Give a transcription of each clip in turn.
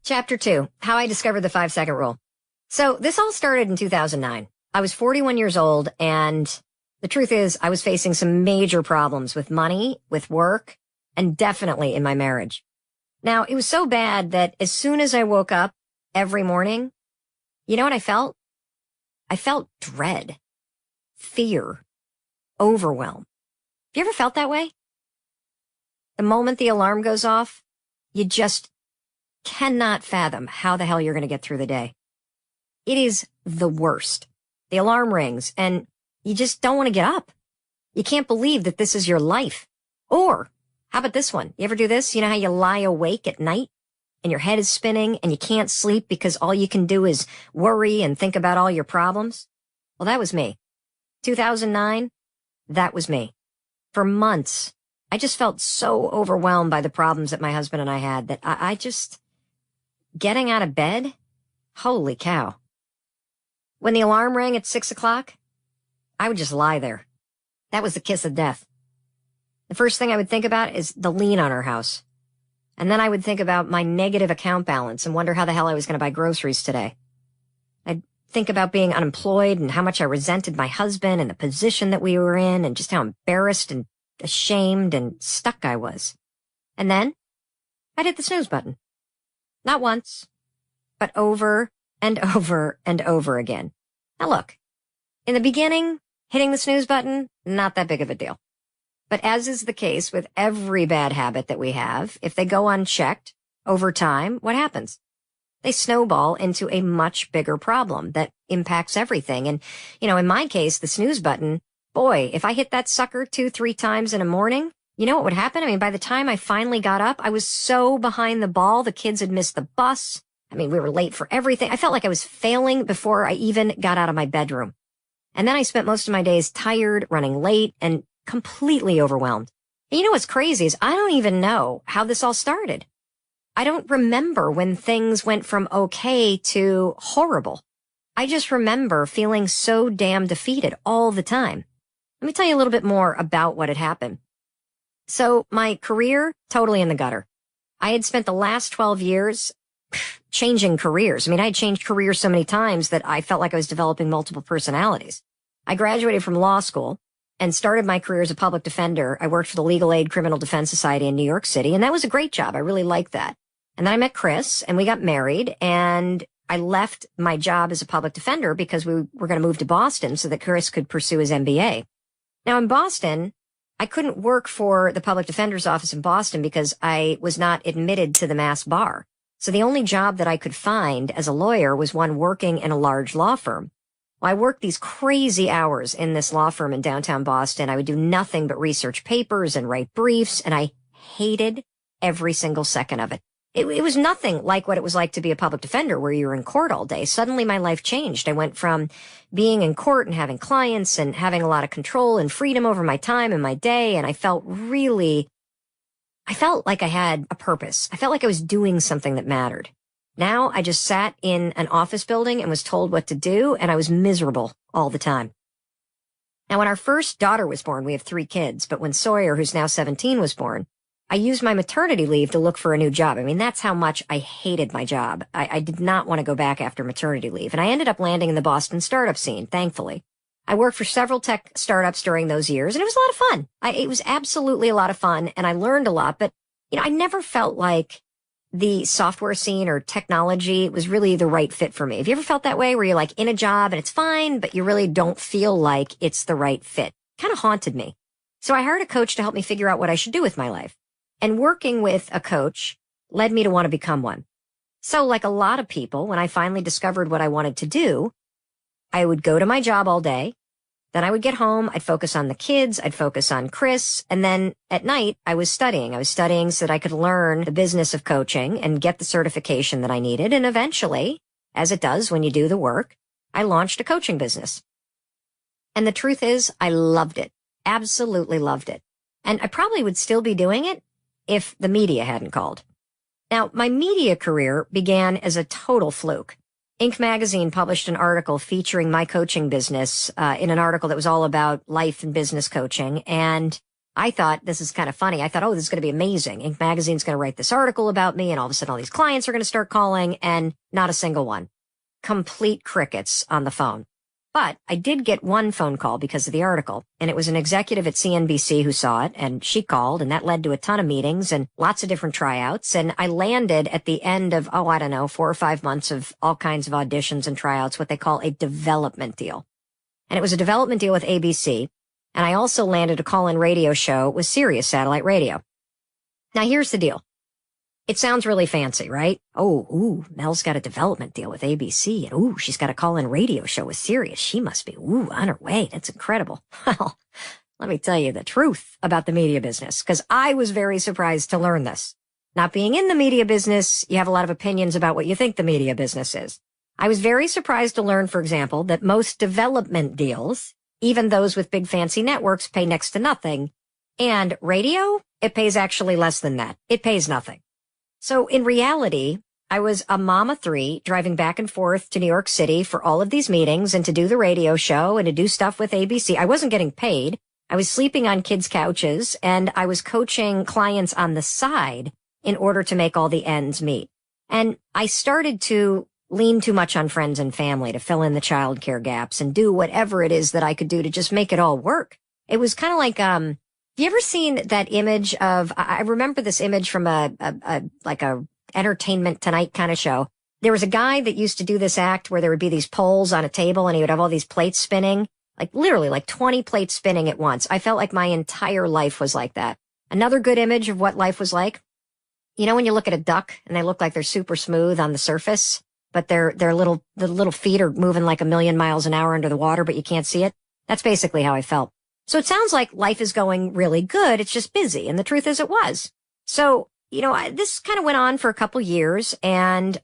Chapter 2, How I Discovered the 5-Second Rule. So this all started in 2009. I was 41 years old, and the truth is I was facing some major problems with money, with work, and definitely in my marriage. Now, it was so bad that as soon as I woke up every morning, you know what I felt? I felt dread, fear, overwhelm. Have you ever felt that way? The moment the alarm goes off, you just cannot fathom how the hell you're going to get through the day. It is the worst. The alarm rings and you just don't want to get up. You can't believe that this is your life. Or, how about this one? You ever do this? You know how you lie awake at night and your head is spinning and you can't sleep because all you can do is worry and think about all your problems? Well, that was me. 2009, that was me. For months, I just felt so overwhelmed by the problems that my husband and I had that I just... Getting out of bed? Holy cow. When the alarm rang at 6 o'clock, I would just lie there. That was the kiss of death. The first thing I would think about is the lien on our house. And then I would think about my negative account balance and wonder how the hell I was going to buy groceries today. I'd think about being unemployed and how much I resented my husband and the position that we were in and just how embarrassed and ashamed and stuck I was. And then I'd hit the snooze button. Not once, but over and over and over again. Now look, in the beginning, hitting the snooze button, not that big of a deal. But as is the case with every bad habit that we have, if they go unchecked over time, what happens? They snowball into a much bigger problem that impacts everything. And, in my case, the snooze button, boy, if I hit that sucker 2-3 times in a morning, you know what would happen? I mean, by the time I finally got up, I was so behind the ball. The kids had missed the bus. I mean, we were late for everything. I felt like I was failing before I even got out of my bedroom. And then I spent most of my days tired, running late, and completely overwhelmed. And you know what's crazy is I don't even know how this all started. I don't remember when things went from okay to horrible. I just remember feeling so damn defeated all the time. Let me tell you a little bit more about what had happened. So my career, totally in the gutter. I had spent the last 12 years changing careers. I mean, I had changed careers so many times that I felt like I was developing multiple personalities. I graduated from law school and started my career as a public defender. I worked for the Legal Aid Criminal Defense Society in New York City, and that was a great job. I really liked that. And then I met Chris, and we got married, and I left my job as a public defender because we were going to move to Boston so that Chris could pursue his MBA. Now, in Boston, I couldn't work for the public defender's office in Boston because I was not admitted to the Mass bar. So the only job that I could find as a lawyer was one working in a large law firm. Well, I worked these crazy hours in this law firm in downtown Boston. I would do nothing but research papers and write briefs, and I hated every single second of it. It was nothing like what it was like to be a public defender where you were in court all day. Suddenly my life changed. I went from being in court and having clients and having a lot of control and freedom over my time and my day. And I felt like I had a purpose. I felt like I was doing something that mattered. Now I just sat in an office building and was told what to do, and I was miserable all the time. Now, when our first daughter was born, we have 3 kids, but when Sawyer, who's now 17, was born, I used my maternity leave to look for a new job. I mean, that's how much I hated my job. I did not want to go back after maternity leave. And I ended up landing in the Boston startup scene, thankfully. I worked for several tech startups during those years, and it was a lot of fun. It was absolutely a lot of fun, and I learned a lot. But, I never felt like the software scene or technology was really the right fit for me. Have you ever felt that way, where you're like in a job and it's fine, but you really don't feel like it's the right fit? Kind of haunted me. So I hired a coach to help me figure out what I should do with my life. And working with a coach led me to want to become one. So like a lot of people, when I finally discovered what I wanted to do, I would go to my job all day. Then I would get home. I'd focus on the kids. I'd focus on Chris. And then at night, I was studying. I was studying so that I could learn the business of coaching and get the certification that I needed. And eventually, as it does when you do the work, I launched a coaching business. And the truth is, I loved it. Absolutely loved it. And I probably would still be doing it if the media hadn't called. Now, my media career began as a total fluke. Inc. magazine published an article featuring my coaching business in an article that was all about life and business coaching. And I thought this is kind of funny. I thought, oh, this is going to be amazing. Inc. Magazine's going to write this article about me, and all of a sudden all these clients are going to start calling, and not a single one. Complete crickets on the phone. But I did get one phone call because of the article, and it was an executive at CNBC who saw it, and she called, and that led to a ton of meetings and lots of different tryouts. And I landed at the end of, 4 or 5 months of all kinds of auditions and tryouts, what they call a development deal. And it was a development deal with ABC. And I also landed a call-in radio show with Sirius Satellite Radio. Now, here's the deal. It sounds really fancy, right? Mel's got a development deal with ABC, and she's got a call-in radio show with Sirius. She must be, on her way. That's incredible. Well, let me tell you the truth about the media business, because I was very surprised to learn this. Not being in the media business, you have a lot of opinions about what you think the media business is. I was very surprised to learn, for example, that most development deals, even those with big fancy networks, pay next to nothing. And radio, it pays actually less than that. It pays nothing. So in reality, I was a mom of 3 driving back and forth to New York City for all of these meetings and to do the radio show and to do stuff with ABC. I wasn't getting paid. I was sleeping on kids' couches, and I was coaching clients on the side in order to make all the ends meet. And I started to lean too much on friends and family to fill in the childcare gaps and do whatever it is that I could do to just make it all work. It was kind of like, have you ever seen that image of, I remember this image from a Entertainment Tonight kind of show. There was a guy that used to do this act where there would be these poles on a table and he would have all these plates spinning, like literally like 20 plates spinning at once. I felt like my entire life was like that. Another good image of what life was like. You know, when you look at a duck and they look like they're super smooth on the surface, but the little feet are moving like 1,000,000 miles an hour under the water, but you can't see it. That's basically how I felt. So it sounds like life is going really good. It's just busy. And the truth is it was. So, this kind of went on for a couple years, and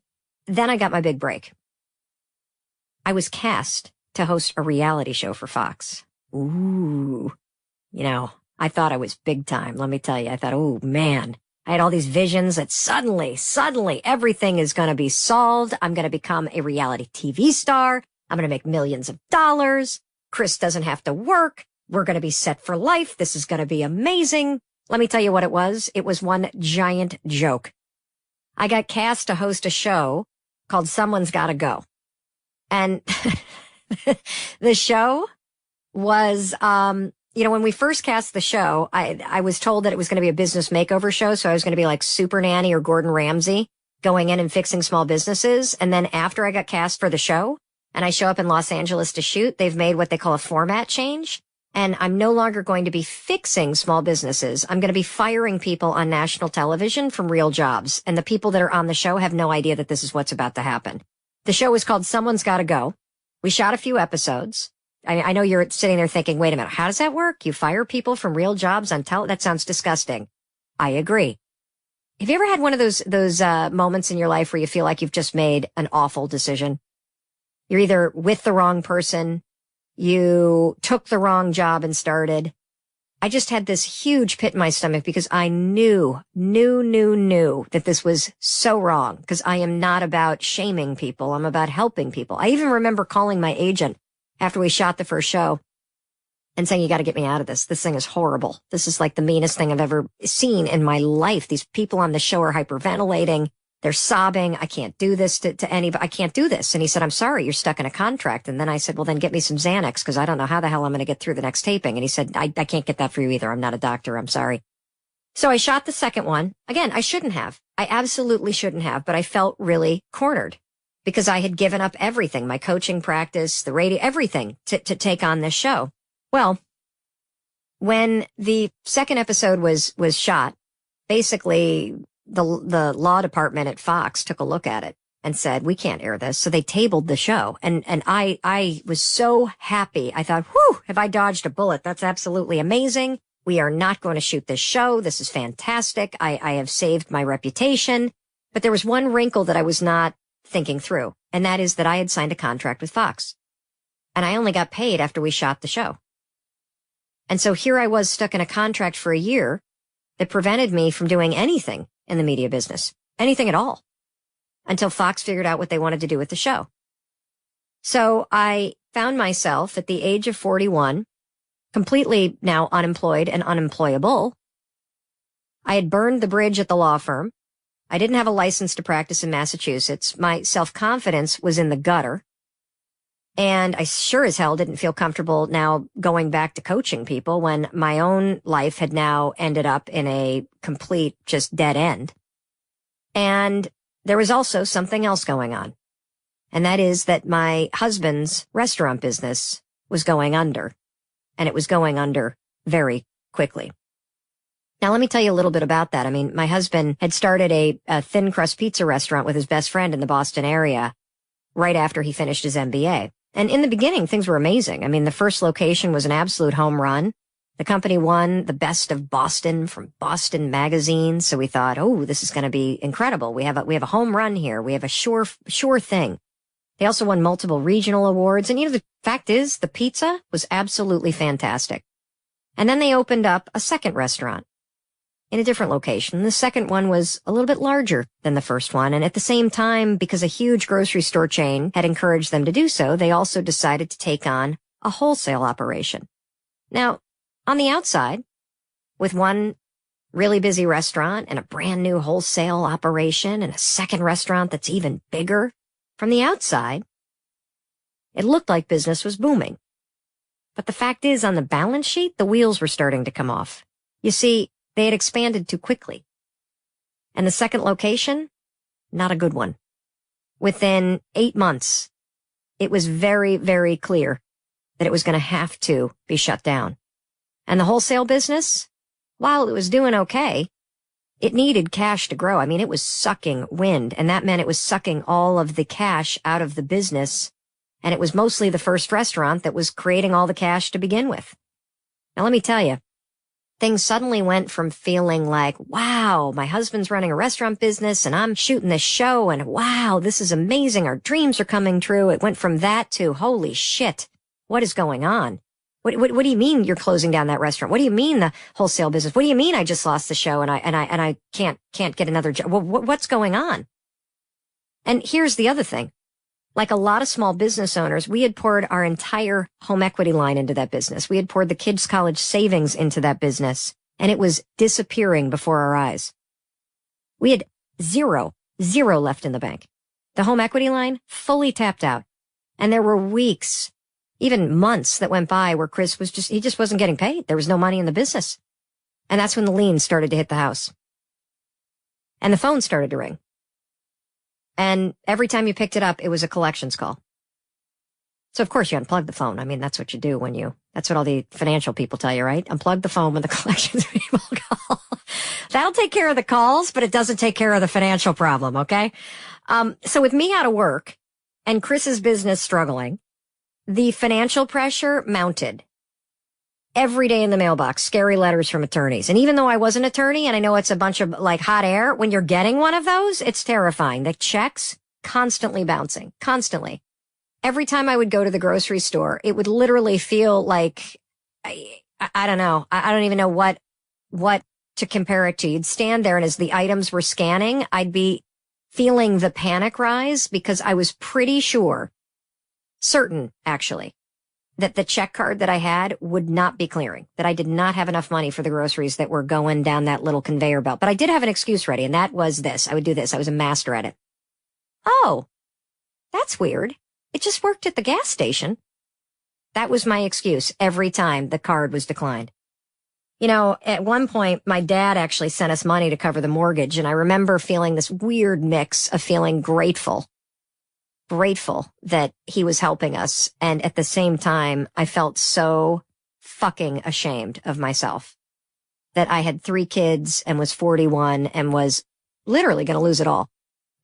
then I got my big break. I was cast to host a reality show for Fox. I thought I was big time. Let me tell you, I thought, oh man, I had all these visions that suddenly everything is going to be solved. I'm going to become a reality TV star. I'm going to make millions of dollars. Chris doesn't have to work. We're going to be set for life. This is going to be amazing. Let me tell you what it was. It was one giant joke. I got cast to host a show called Someone's Gotta Go. And the show was, when we first cast the show, I was told that it was going to be a business makeover show. So I was going to be like Super Nanny or Gordon Ramsay going in and fixing small businesses. And then after I got cast for the show and I show up in Los Angeles to shoot, they've made what they call a format change. And I'm no longer going to be fixing small businesses. I'm going to be firing people on national television from real jobs. And the people that are on the show have no idea that this is what's about to happen. The show is called Someone's Gotta Go. We shot a few episodes. I know you're sitting there thinking, wait a minute, how does that work? You fire people from real jobs on that sounds disgusting. I agree. Have you ever had one of those moments in your life where you feel like you've just made an awful decision? You're either with the wrong person, you took the wrong job and started. I just had this huge pit in my stomach because I knew that this was so wrong, because I am not about shaming people. I'm about helping people. I even remember calling my agent after we shot the first show and saying, you got to get me out of this. This thing is horrible. This is like the meanest thing I've ever seen in my life. These people on the show are hyperventilating. They're sobbing. I can't do this to anybody. I can't do this. And he said, I'm sorry, you're stuck in a contract. And then I said, well, then get me some Xanax, because I don't know how the hell I'm going to get through the next taping. And he said, I can't get that for you either. I'm not a doctor. I'm sorry. So I shot the second one. Again, I shouldn't have. I absolutely shouldn't have, but I felt really cornered because I had given up everything, my coaching practice, the radio, everything to take on this show. Well, when the second episode was shot, basically the law department at Fox took a look at it and said, we can't air this. So they tabled the show. And I was so happy. I thought, whew, have I dodged a bullet? That's absolutely amazing. We are not going to shoot this show. This is fantastic. I have saved my reputation. But there was one wrinkle that I was not thinking through, and that is that I had signed a contract with Fox. And I only got paid after we shot the show. And so here I was stuck in a contract for a year that prevented me from doing anything in the media business, anything at all, until Fox figured out what they wanted to do with the show. So I found myself at the age of 41 completely now unemployed and unemployable. I had burned the bridge at the law firm. I didn't have a license to practice in Massachusetts. My self-confidence was in the gutter. And I sure as hell didn't feel comfortable now going back to coaching people when my own life had now ended up in a complete just dead end. And there was also something else going on. And that is that my husband's restaurant business was going under. And it was going under very quickly. Now, let me tell you a little bit about that. I mean, my husband had started a thin crust pizza restaurant with his best friend in the Boston area right after he finished his MBA. And in the beginning, things were amazing. I mean, the first location was an absolute home run. The company won the Best of Boston from Boston Magazine. So we thought, oh, this is going to be incredible. We have a home run here. We have a sure thing. They also won multiple regional awards. And the fact is, the pizza was absolutely fantastic. And then they opened up a second restaurant in a different location. The second one was a little bit larger than the first one. And at the same time, because a huge grocery store chain had encouraged them to do so, they also decided to take on a wholesale operation. Now, on the outside, with one really busy restaurant and a brand new wholesale operation and a second restaurant that's even bigger, from the outside, it looked like business was booming. But the fact is, on the balance sheet, the wheels were starting to come off. You see, they had expanded too quickly. And the second location, not a good one. Within 8 months, it was very, very clear that it was going to have to be shut down. And the wholesale business, while it was doing okay, it needed cash to grow. I mean, it was sucking wind, and that meant it was sucking all of the cash out of the business. And it was mostly the first restaurant that was creating all the cash to begin with. Now, let me tell you, things suddenly went from feeling like, wow, my husband's running a restaurant business and I'm shooting this show and wow, this is amazing. Our dreams are coming true. It went from that to, holy shit, what is going on? What do you mean you're closing down that restaurant? What do you mean the wholesale business? What do you mean I just lost the show and I can't get another job? Well, what's going on? And here's the other thing. Like a lot of small business owners, we had poured our entire home equity line into that business. We had poured the kids' college savings into that business, and it was disappearing before our eyes. We had zero left in the bank. The home equity line fully tapped out. And there were weeks, even months that went by where Chris he just wasn't getting paid. There was no money in the business. And that's when the liens started to hit the house. And the phone started to ring. And every time you picked it up, it was a collections call. So, of course, you unplug the phone. I mean, that's what you do that's what all the financial people tell you, right? Unplug the phone when the collections people call. That'll take care of the calls, but it doesn't take care of the financial problem, okay? So with me out of work and Chris's business struggling, the financial pressure mounted. Every day in the mailbox, scary letters from attorneys. And even though I was an attorney and I know it's a bunch of like hot air, when you're getting one of those, it's terrifying. The checks constantly bouncing, constantly. Every time I would go to the grocery store, it would literally feel like, I don't know. I don't even know what to compare it to. You'd stand there and as the items were scanning, I'd be feeling the panic rise because I was pretty certain actually, that the check card that I had would not be clearing, that I did not have enough money for the groceries that were going down that little conveyor belt. But I did have an excuse ready, and that was this. I would do this. I was a master at it. Oh, that's weird. It just worked at the gas station. That was my excuse every time the card was declined. At one point, my dad actually sent us money to cover the mortgage, and I remember feeling this weird mix of feeling grateful that he was helping us. And at the same time, I felt so fucking ashamed of myself that I had 3 kids and was 41 and was literally going to lose it all.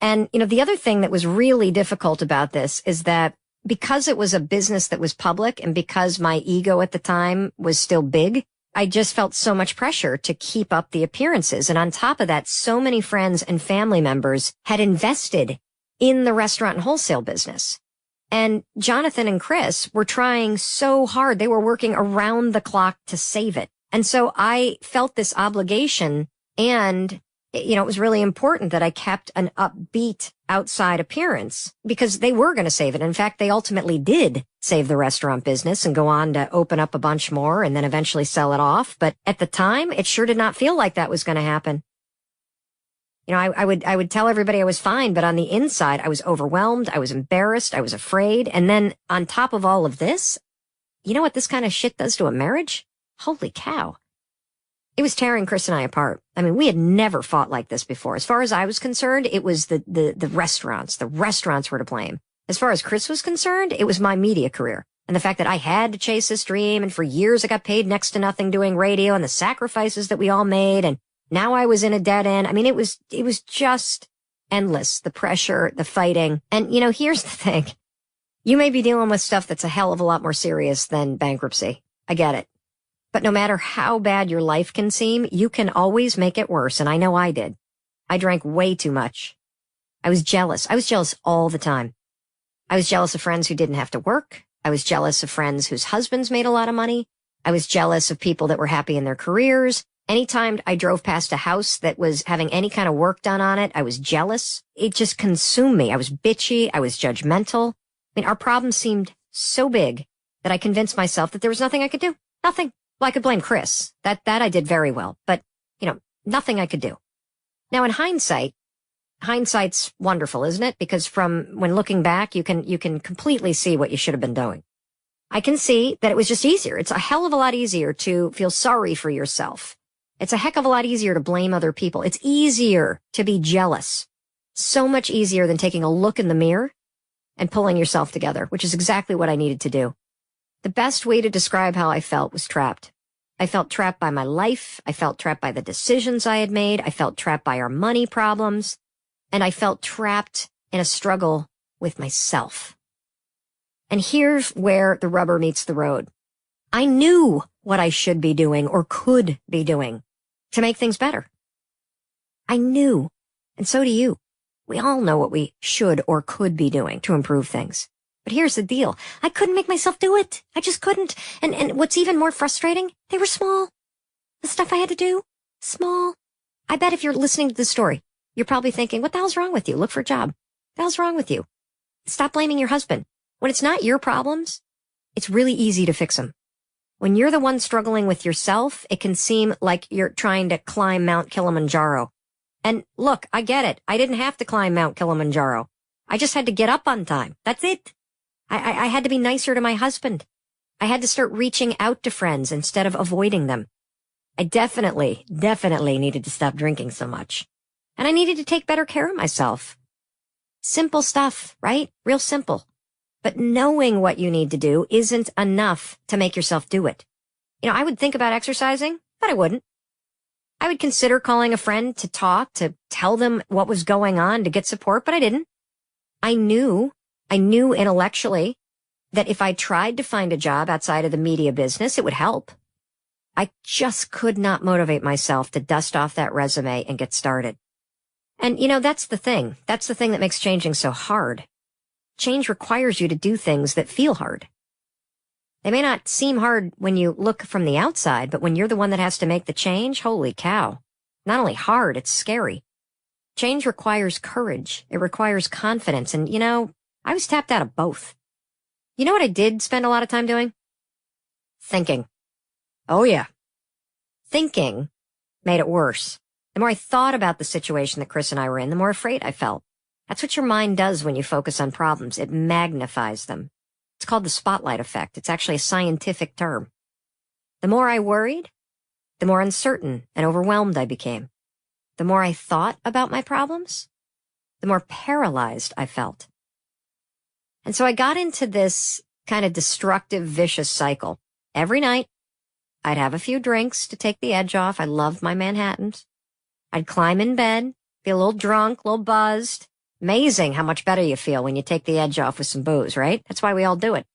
And, the other thing that was really difficult about this is that because it was a business that was public and because my ego at the time was still big, I just felt so much pressure to keep up the appearances. And on top of that, so many friends and family members had invested in the restaurant and wholesale business. And Jonathan and Chris were trying so hard. They were working around the clock to save it. And so I felt this obligation and it was really important that I kept an upbeat outside appearance because they were going to save it. In fact, they ultimately did save the restaurant business and go on to open up a bunch more and then eventually sell it off. But at the time, it sure did not feel like that was going to happen. I would tell everybody I was fine, but on the inside, I was overwhelmed. I was embarrassed. I was afraid. And then on top of all of this, you know what this kind of shit does to a marriage? Holy cow. It was tearing Chris and I apart. I mean, we had never fought like this before. As far as I was concerned, it was the restaurants. The restaurants were to blame. As far as Chris was concerned, it was my media career. And the fact that I had to chase this dream, and for years I got paid next to nothing doing radio, and the sacrifices that we all made, and now I was in a dead end. I mean, it was just endless. The pressure, the fighting. And, here's the thing. You may be dealing with stuff that's a hell of a lot more serious than bankruptcy. I get it. But no matter how bad your life can seem, you can always make it worse. And I know I did. I drank way too much. I was jealous. I was jealous all the time. I was jealous of friends who didn't have to work. I was jealous of friends whose husbands made a lot of money. I was jealous of people that were happy in their careers. Anytime I drove past a house that was having any kind of work done on it, I was jealous. It just consumed me. I was bitchy. I was judgmental. I mean, our problem seemed so big that I convinced myself that there was nothing I could do. Nothing. Well, I could blame Chris. That I did very well. But, nothing I could do. Now, in hindsight's wonderful, isn't it? Because from when looking back, you can completely see what you should have been doing. I can see that it was just easier. It's a hell of a lot easier to feel sorry for yourself. It's a heck of a lot easier to blame other people. It's easier to be jealous. So much easier than taking a look in the mirror and pulling yourself together, which is exactly what I needed to do. The best way to describe how I felt was trapped. I felt trapped by my life. I felt trapped by the decisions I had made. I felt trapped by our money problems. And I felt trapped in a struggle with myself. And here's where the rubber meets the road. I knew what I should be doing or could be doing to make things better. I knew. And so do you. We all know what we should or could be doing to improve things. But here's the deal. I couldn't make myself do it. I just couldn't. And what's even more frustrating, they were small. The stuff I had to do, small. I bet if you're listening to this story, you're probably thinking, what the hell's wrong with you? Look for a job. What the hell's wrong with you? Stop blaming your husband. When it's not your problems, it's really easy to fix them. When you're the one struggling with yourself, it can seem like you're trying to climb Mount Kilimanjaro. And look, I get it. I didn't have to climb Mount Kilimanjaro. I just had to get up on time. That's it. I had to be nicer to my husband. I had to start reaching out to friends instead of avoiding them. I definitely needed to stop drinking so much. And I needed to take better care of myself. Simple stuff, right? Real simple. But knowing what you need to do isn't enough to make yourself do it. I would think about exercising, but I wouldn't. I would consider calling a friend to talk, to tell them what was going on, to get support, but I didn't. I knew intellectually that if I tried to find a job outside of the media business, it would help. I just could not motivate myself to dust off that resume and get started. And, that's the thing. That's the thing that makes changing so hard. Change requires you to do things that feel hard. They may not seem hard when you look from the outside, but when you're the one that has to make the change, holy cow. Not only hard, it's scary. Change requires courage. It requires confidence. And, I was tapped out of both. You know what I did spend a lot of time doing? Thinking. Oh, yeah. Thinking made it worse. The more I thought about the situation that Chris and I were in, the more afraid I felt. That's what your mind does when you focus on problems. It magnifies them. It's called the spotlight effect. It's actually a scientific term. The more I worried, the more uncertain and overwhelmed I became. The more I thought about my problems, the more paralyzed I felt. And so I got into this kind of destructive, vicious cycle. Every night, I'd have a few drinks to take the edge off. I loved my Manhattans. I'd climb in bed, be a little drunk, a little buzzed. Amazing how much better you feel when you take the edge off with some booze, right? That's why we all do it.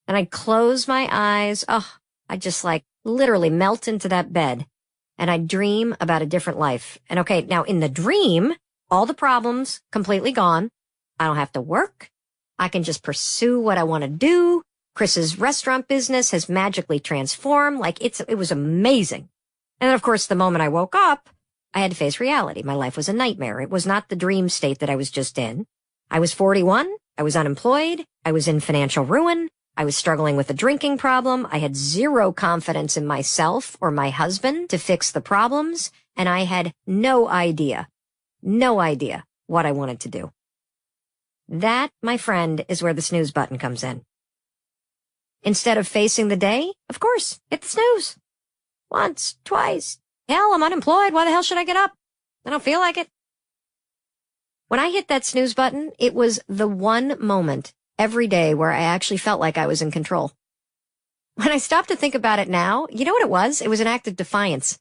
And I'd close my eyes. I'd just literally melt into that bed. And I'd dream about a different life. And okay, now in the dream, all the problems completely gone. I don't have to work. I can just pursue what I want to do. Chris's restaurant business has magically transformed. It was amazing. And then, of course, the moment I woke up, I had to face reality. My life was a nightmare. It was not the dream state that I was just in. I was 41. I was unemployed. I was in financial ruin. I was struggling with a drinking problem. I had zero confidence in myself or my husband to fix the problems. And I had no idea what I wanted to do. That, my friend, is where the snooze button comes in. Instead of facing the day, of course, hit the snooze. Once, twice. Hell, I'm unemployed. Why the hell should I get up? I don't feel like it. When I hit that snooze button, it was the one moment every day where I actually felt like I was in control. When I stopped to think about it now, you know what it was? It was an act of defiance.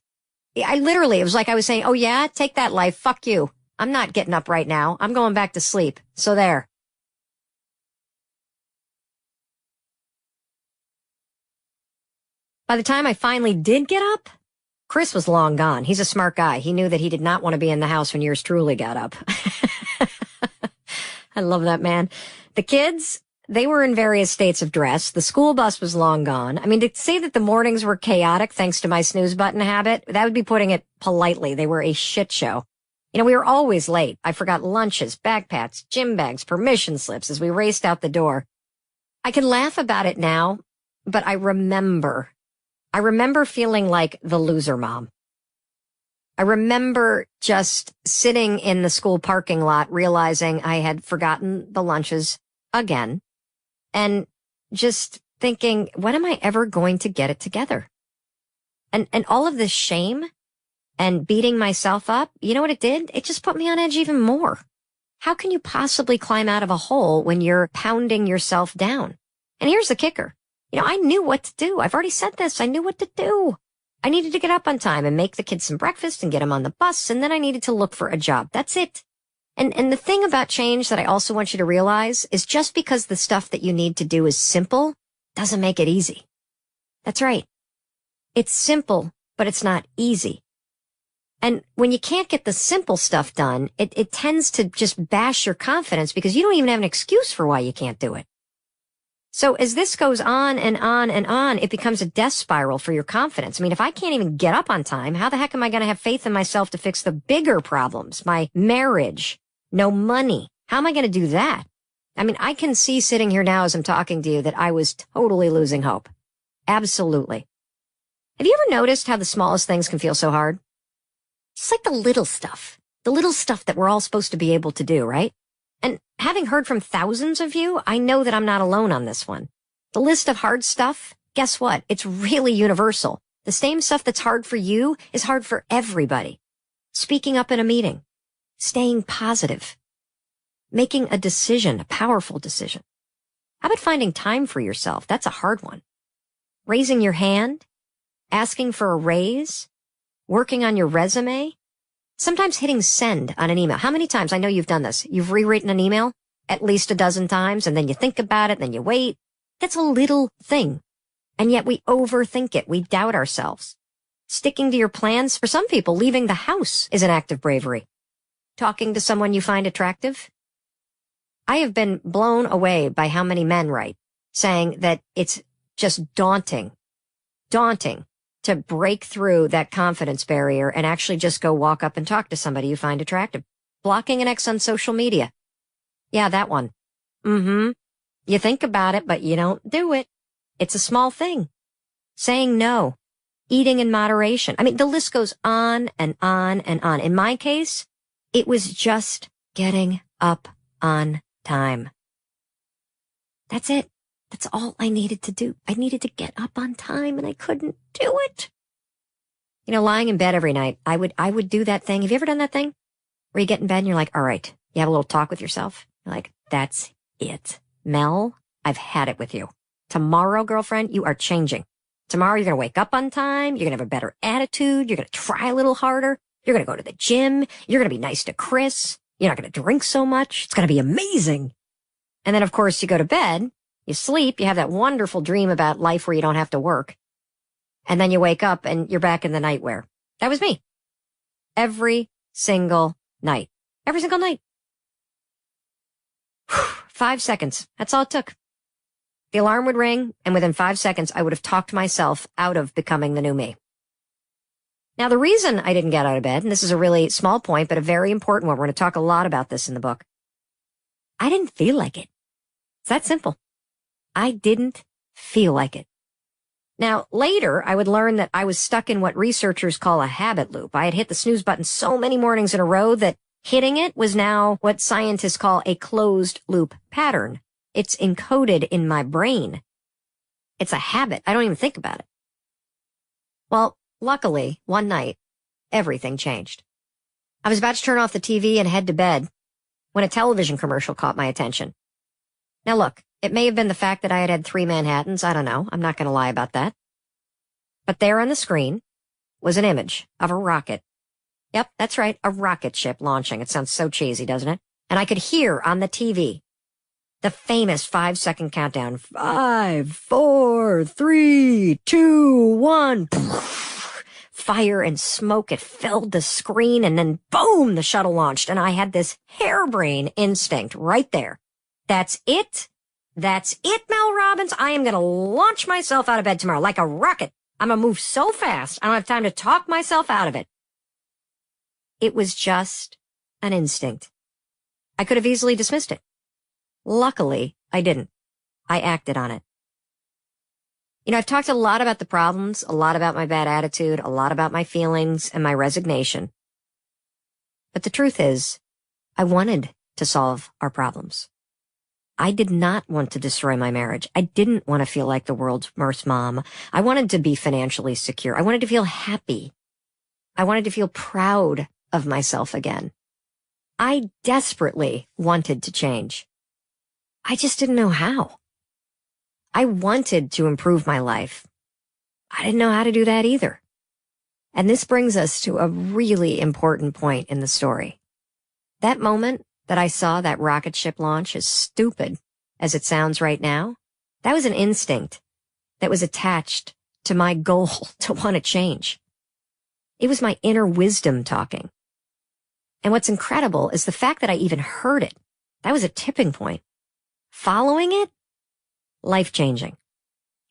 It was like I was saying, oh yeah, take that life. Fuck you. I'm not getting up right now. I'm going back to sleep. So there. By the time I finally did get up, Chris was long gone. He's a smart guy. He knew that he did not want to be in the house when yours truly got up. I love that man. The kids, they were in various states of dress. The school bus was long gone. I mean, to say that the mornings were chaotic thanks to my snooze button habit, that would be putting it politely. They were a shit show. You know, we were always late. I forgot lunches, backpacks, gym bags, permission slips as we raced out the door. I can laugh about it now, but I remember feeling like the loser mom. I remember just sitting in the school parking lot, realizing I had forgotten the lunches again, and just thinking, when am I ever going to get it together? And all of this shame and beating myself up, you know what it did? It just put me on edge even more. How can you possibly climb out of a hole when you're pounding yourself down? And here's the kicker. You know, I knew what to do. I've already said this. I knew what to do. I needed to get up on time and make the kids some breakfast and get them on the bus, and then I needed to look for a job. That's it. And the thing about change that I also want you to realize is just because the stuff that you need to do is simple doesn't make it easy. That's right. It's simple, but it's not easy. And when you can't get the simple stuff done, it tends to just bash your confidence because you don't even have an excuse for why you can't do it. So as this goes on and on and on, it becomes a death spiral for your confidence. I mean, if I can't even get up on time, how the heck am I going to have faith in myself to fix the bigger problems? My marriage, no money. How am I going to do that? I mean, I can see sitting here now as I'm talking to you that I was totally losing hope. Absolutely. Have you ever noticed how the smallest things can feel so hard? It's like the little stuff that we're all supposed to be able to do, right? And having heard from thousands of you, I know that I'm not alone on this one. The list of hard stuff, guess what? It's really universal. The same stuff that's hard for you is hard for everybody. Speaking up in a meeting, staying positive, making a decision, a powerful decision. How about finding time for yourself? That's a hard one. Raising your hand, asking for a raise, working on your resume, sometimes hitting send on an email. How many times? I know you've done this. You've rewritten an email at least a dozen times, and then you think about it, and then you wait. That's a little thing. And yet we overthink it. We doubt ourselves. Sticking to your plans, for some people, leaving the house is an act of bravery. Talking to someone you find attractive. I have been blown away by how many men write, saying that it's just daunting to break through that confidence barrier and actually just go walk up and talk to somebody you find attractive. Blocking an ex on social media. Yeah, that one. You think about it, but you don't do it. It's a small thing. Saying no. Eating in moderation. I mean, the list goes on and on and on. In my case, it was just getting up on time. That's it. That's all I needed to do. I needed to get up on time, and I couldn't do it. You know, lying in bed every night, I would do that thing. Have you ever done that thing? Where you get in bed and you're like, all right, you have a little talk with yourself. You're like, that's it. Mel, I've had it with you. Tomorrow, girlfriend, you are changing. Tomorrow, you're going to wake up on time. You're going to have a better attitude. You're going to try a little harder. You're going to go to the gym. You're going to be nice to Chris. You're not going to drink so much. It's going to be amazing. And then, of course, you go to bed. You sleep, you have that wonderful dream about life where you don't have to work. And then you wake up and you're back in the nightwear. That was me. Every single night. Every single night. 5 seconds. That's all it took. The alarm would ring, and within 5 seconds, I would have talked myself out of becoming the new me. Now, the reason I didn't get out of bed, and this is a really small point, but a very important one, we're going to talk a lot about this in the book. I didn't feel like it. It's that simple. I didn't feel like it. Now, later, I would learn that I was stuck in what researchers call a habit loop. I had hit the snooze button so many mornings in a row that hitting it was now what scientists call a closed loop pattern. It's encoded in my brain. It's a habit. I don't even think about it. Well, luckily, one night, everything changed. I was about to turn off the TV and head to bed when a television commercial caught my attention. Now look, it may have been the fact that I had had 3 Manhattans. I don't know. I'm not going to lie about that. But there on the screen was an image of a rocket. Yep, that's right, a rocket ship launching. It sounds so cheesy, doesn't it? And I could hear on the TV the famous 5-second countdown. 5, 4, 3, 2, 1. Fire and smoke, it filled the screen, and then boom, the shuttle launched. And I had this harebrained instinct right there. That's it. That's it, Mel Robbins. I am going to launch myself out of bed tomorrow like a rocket. I'm going to move so fast, I don't have time to talk myself out of it. It was just an instinct. I could have easily dismissed it. Luckily, I didn't. I acted on it. You know, I've talked a lot about the problems, a lot about my bad attitude, a lot about my feelings and my resignation. But the truth is, I wanted to solve our problems. I did not want to destroy my marriage. I didn't want to feel like the world's worst mom. I wanted to be financially secure. I wanted to feel happy. I wanted to feel proud of myself again. I desperately wanted to change. I just didn't know how. I wanted to improve my life. I didn't know how to do that either. And this brings us to a really important point in the story. That moment that I saw that rocket ship launch, as stupid as it sounds right now, that was an instinct that was attached to my goal to want to change. It was my inner wisdom talking. And what's incredible is the fact that I even heard it. That was a tipping point. Following it, life-changing.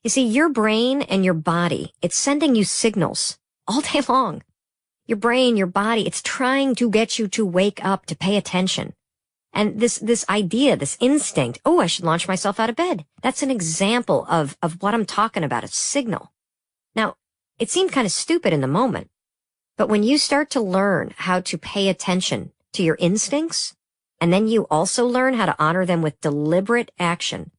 You see, your brain and your body, it's sending you signals all day long. Your brain, your body, it's trying to get you to wake up, to pay attention. And this idea, this instinct, oh, I should launch myself out of bed. That's an example of what I'm talking about, a signal. Now, it seemed kind of stupid in the moment, but when you start to learn how to pay attention to your instincts, and then you also learn how to honor them with deliberate action,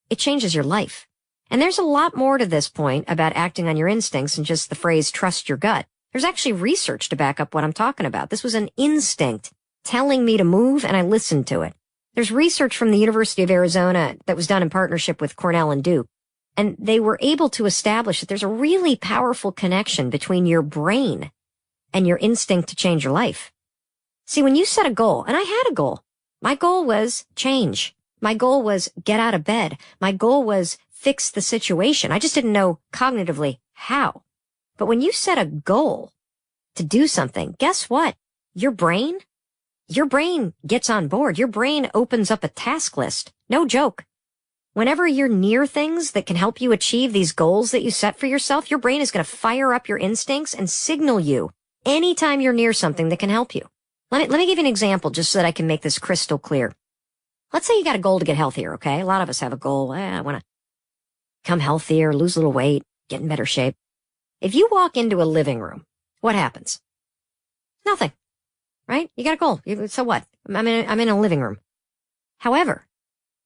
it changes your life. And there's a lot more to this point about acting on your instincts than just the phrase, trust your gut. There's actually research to back up what I'm talking about. This was an instinct telling me to move, and I listened to it. There's research from the University of Arizona that was done in partnership with Cornell and Duke, and they were able to establish that there's a really powerful connection between your brain and your instinct to change your life. See, when you set a goal, and I had a goal, my goal was change. My goal was get out of bed. My goal was fix the situation. I just didn't know cognitively how. But when you set a goal to do something, guess what? Your brain gets on board. Your brain opens up a task list. No joke. Whenever you're near things that can help you achieve these goals that you set for yourself, your brain is going to fire up your instincts and signal you anytime you're near something that can help you. Let me give you an example just so that I can make this crystal clear. Let's say you got a goal to get healthier, okay? A lot of us have a goal. I want to become healthier, lose a little weight, get in better shape. If you walk into a living room, what happens? Nothing, right? You got a goal. So what? I'm in a living room. However,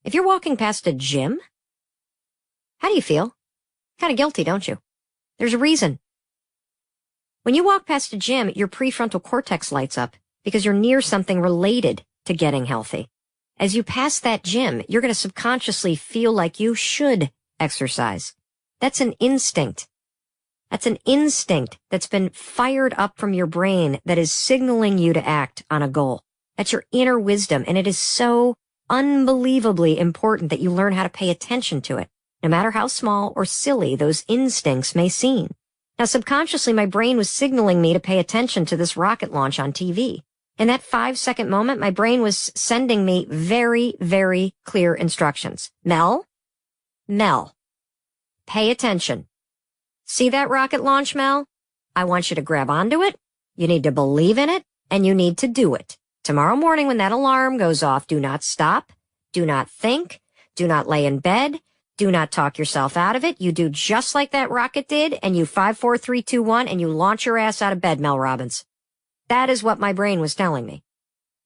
if you're walking past a gym, how do you feel? Kind of guilty, don't you? There's a reason. When you walk past a gym, your prefrontal cortex lights up because you're near something related to getting healthy. As you pass that gym, you're going to subconsciously feel like you should exercise. That's an instinct. That's an instinct that's been fired up from your brain that is signaling you to act on a goal. That's your inner wisdom, and it is so unbelievably important that you learn how to pay attention to it, no matter how small or silly those instincts may seem. Now, subconsciously, my brain was signaling me to pay attention to this rocket launch on TV. In that 5-second moment, my brain was sending me very, very clear instructions. Mel, pay attention. See that rocket launch, Mel? I want you to grab onto it. You need to believe in it, and you need to do it. Tomorrow morning when that alarm goes off, do not stop. Do not think. Do not lay in bed. Do not talk yourself out of it. You do just like that rocket did, and you 5, 4, 3, 2, 1, and you launch your ass out of bed, Mel Robbins. That is what my brain was telling me.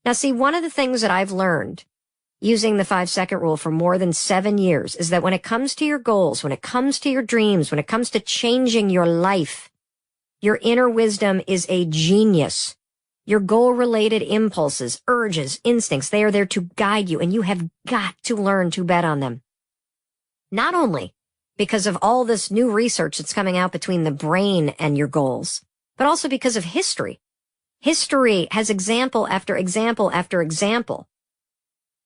Now, see, one of the things that I've learned using the 5-second rule for more than 7 years is that when it comes to your goals, when it comes to your dreams, when it comes to changing your life, your inner wisdom is a genius. Your goal-related impulses, urges, instincts, they are there to guide you, and you have got to learn to bet on them. Not only because of all this new research that's coming out between the brain and your goals, but also because of history. History has example after example after example.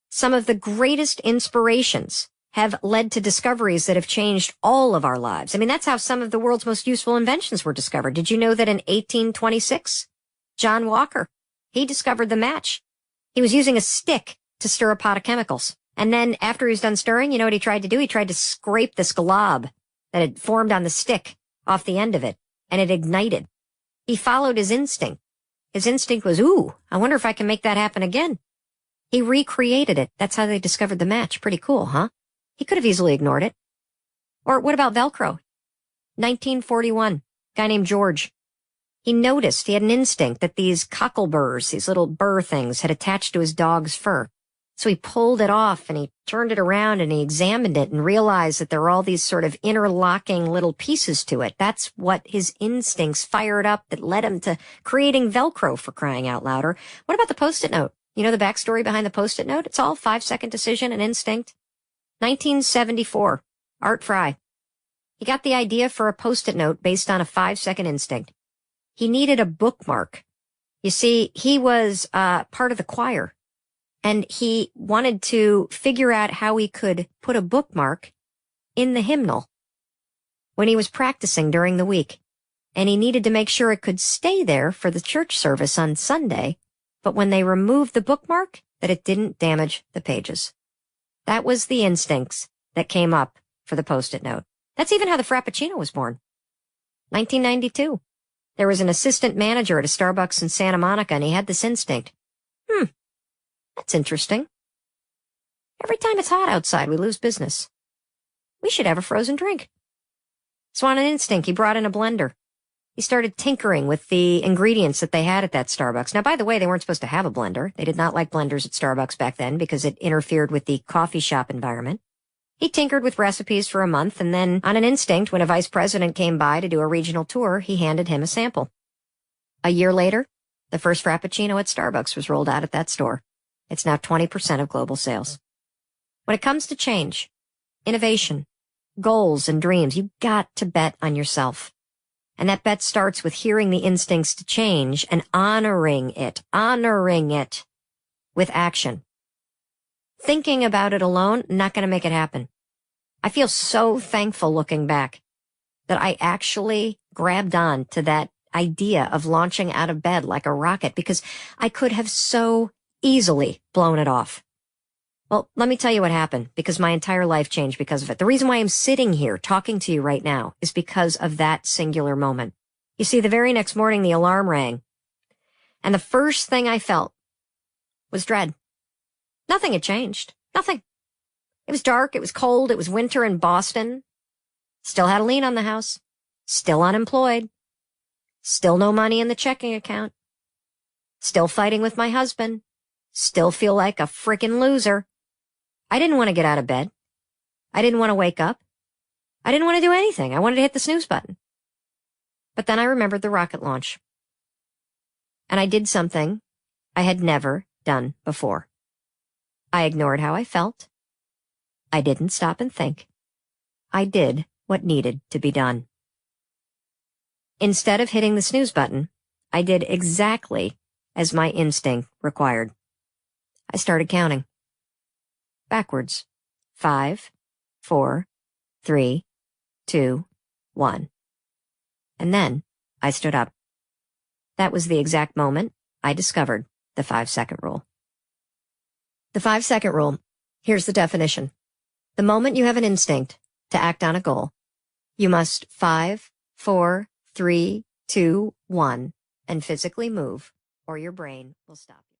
Some of the greatest inspirations have led to discoveries that have changed all of our lives. I mean, that's how some of the world's most useful inventions were discovered. Did you know that in 1826, John Walker, he discovered the match? He was using a stick to stir a pot of chemicals. And then after he was done stirring, you know what he tried to do? He tried to scrape this glob that had formed on the stick off the end of it, and it ignited. He followed his instinct. His instinct was, ooh, I wonder if I can make that happen again. He recreated it. That's how they discovered the match. Pretty cool, huh? He could have easily ignored it. Or what about Velcro? 1941, guy named George. He noticed, he had an instinct that these cockleburrs, these little burr things, had attached to his dog's fur. So he pulled it off and he turned it around and he examined it and realized that there were all these sort of interlocking little pieces to it. That's what his instincts fired up that led him to creating Velcro, for crying out loud. Or what about the Post-it note? You know the backstory behind the Post-it note? It's all 5-second decision and instinct. 1974, Art Fry. He got the idea for a Post-it note based on a 5-second instinct. He needed a bookmark. You see, he was part of the choir, and he wanted to figure out how he could put a bookmark in the hymnal when he was practicing during the week. And he needed to make sure it could stay there for the church service on Sunday, but when they removed the bookmark, that it didn't damage the pages. That was the instincts that came up for the Post-it note. That's even how the Frappuccino was born. 1992. There was an assistant manager at a Starbucks in Santa Monica, and he had this instinct. That's interesting. Every time it's hot outside, we lose business. We should have a frozen drink. So on an instinct, he brought in a blender. He started tinkering with the ingredients that they had at that Starbucks. Now, by the way, they weren't supposed to have a blender. They did not like blenders at Starbucks back then because it interfered with the coffee shop environment. He tinkered with recipes for a month, and then on an instinct, when a vice president came by to do a regional tour, he handed him a sample. A year later, the first Frappuccino at Starbucks was rolled out at that store. It's now 20% of global sales. When it comes to change, innovation, goals, and dreams, you've got to bet on yourself. And that bet starts with hearing the instincts to change and honoring it with action. Thinking about it alone, not going to make it happen. I feel so thankful looking back that I actually grabbed on to that idea of launching out of bed like a rocket, because I could have so easily blown it off. Well, let me tell you what happened, because my entire life changed because of it. The reason why I'm sitting here talking to you right now is because of that singular moment. You see, the very next morning, the alarm rang, and the first thing I felt was dread. Nothing had changed. Nothing. It was dark. It was cold. It was winter in Boston. Still had a lien on the house. Still unemployed. Still no money in the checking account. Still fighting with my husband. Still feel like a frickin' loser. I didn't want to get out of bed. I didn't want to wake up. I didn't want to do anything. I wanted to hit the snooze button. But then I remembered the rocket launch. And I did something I had never done before. I ignored how I felt. I didn't stop and think. I did what needed to be done. Instead of hitting the snooze button, I did exactly as my instinct required. I started counting. Backwards. 5, 4, 3, 2, 1. And then I stood up. That was the exact moment I discovered the 5-second rule. The 5-second rule. Here's the definition. The moment you have an instinct to act on a goal, you must 5, 4, 3, 2, 1, and physically move, or your brain will stop you.